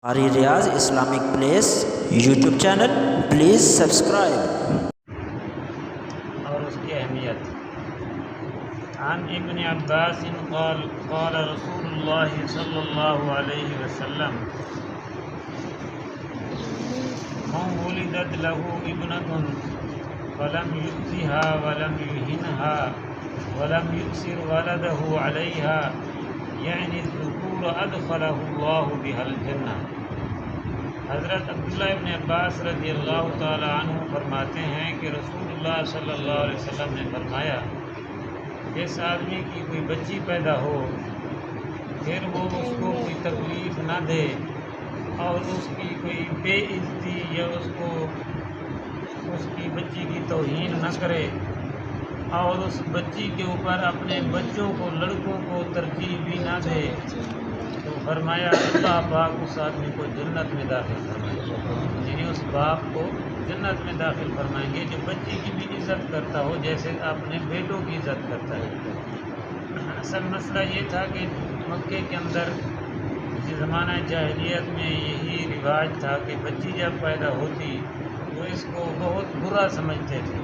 قاری Riaz Islamic place YouTube channel please subscribe. اور اس کی اہمیت۔ عن ابن عباس قال قال رسول اللہ صلی اللہ علیہ وسلم من ولدت له ابنة فلم يؤذها ولم يهنها ولم يؤثر ولده عليها یعنی الذکور ادخلہ اللہ بها الجنہ۔ حضرت عبداللہ ابن عباس رضی اللہ تعالی عنہ فرماتے ہیں کہ رسول اللہ صلی اللہ علیہ وسلم نے فرمایا، جس آدمی کی کوئی بچی پیدا ہو پھر وہ اس کو کوئی تکلیف نہ دے اور اس کی کوئی بے عزتی یا اس کی بچی کی توہین نہ کرے اور اس بچی کے اوپر اپنے بچوں کو لڑکوں کو ترجیح بھی نہ دے، تو فرمایا اللہ پاک اس آدمی کو جنت میں داخل فرمائے، یعنی اس باپ کو جنت میں داخل فرمائیں گے جو بچی کی بھی عزت کرتا ہو جیسے اپنے بیٹوں کی عزت کرتا ہے۔ اصل مسئلہ یہ تھا کہ مکے کے اندر زمانہ جاہلیت میں یہی رواج تھا کہ بچی جب پیدا ہوتی تو اس کو بہت برا سمجھتے تھے۔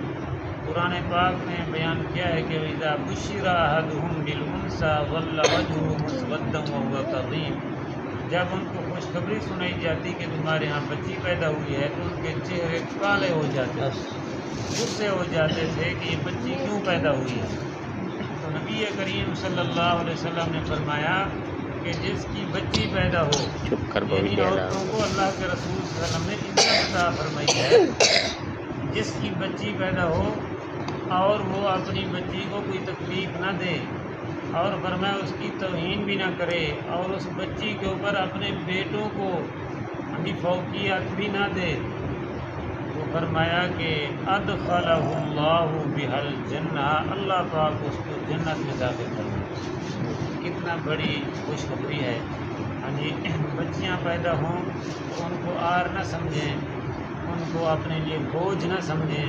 قرآن پاک نے بیان کیا ہے کہ اذا بشر احدهم بالانثى ظل وجهه مسودا وهو كظيم، جب ان کو خوشخبری سنائی جاتی کہ تمہارے ہاں بچی پیدا ہوئی ہے تو ان کے چہرے کالے ہو جاتے، غصے ہو جاتے تھے کہ یہ بچی کیوں پیدا ہوئی ہے۔ تو نبی کریم صلی اللہ علیہ وسلم نے فرمایا کہ جس کی بچی پیدا ہو، یعنی عورتوں کو اللہ کے رسول صلی اللہ علیہ وسلم نے عزت عطا فرمائی ہے، جس کی بچی پیدا ہو اور وہ اپنی بچی کو کوئی تکلیف نہ دے اور فرمایا اس کی توہین بھی نہ کرے اور اس بچی کے اوپر اپنے بیٹوں کو بھی فوقیت بھی نہ دے، تو فرمایا کہ ادخلہ اللہ بها الجنہ، اللہ پاک اس کو جنت میں داخل فرمائے۔ کتنا بڑی خوشخبری ہے۔ بچیاں پیدا ہوں تو ان کو آر نہ سمجھیں، ان کو اپنے لیے بوجھ نہ سمجھیں،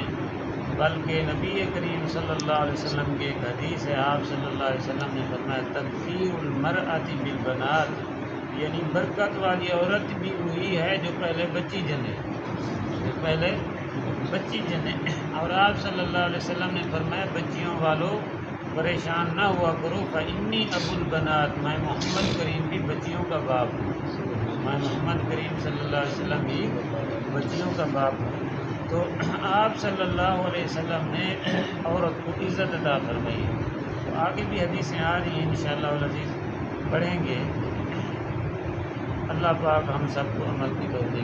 بلکہ نبی کریم صلی اللہ علیہ وسلم کی ایک حدیث ہے، آپ صلی اللہ علیہ وسلم نے فرمایا تکفیر المرأۃ بالبنات، یعنی برکت والی عورت بھی وہی ہے جو پہلے بچی جنے، اور آپ صلی اللہ علیہ وسلم نے فرمایا بچیوں والوں پریشان نہ ہوا کرو، فإنی ابو البنات، میں محمد کریم بھی بچیوں کا باپ ہوں، میں محمد کریم صلی اللہ علیہ وسلم بھی بچیوں کا باپ ہوں۔ تو آپ صلی اللہ علیہ وسلم نے عورت کو عزت عطا فرمائی ہے۔ تو آگے بھی حدیثیں آ رہی ہیں انشاءاللہ العزیز، پڑھیں گے۔ اللہ پاک ہم سب کو عمل کی توفیق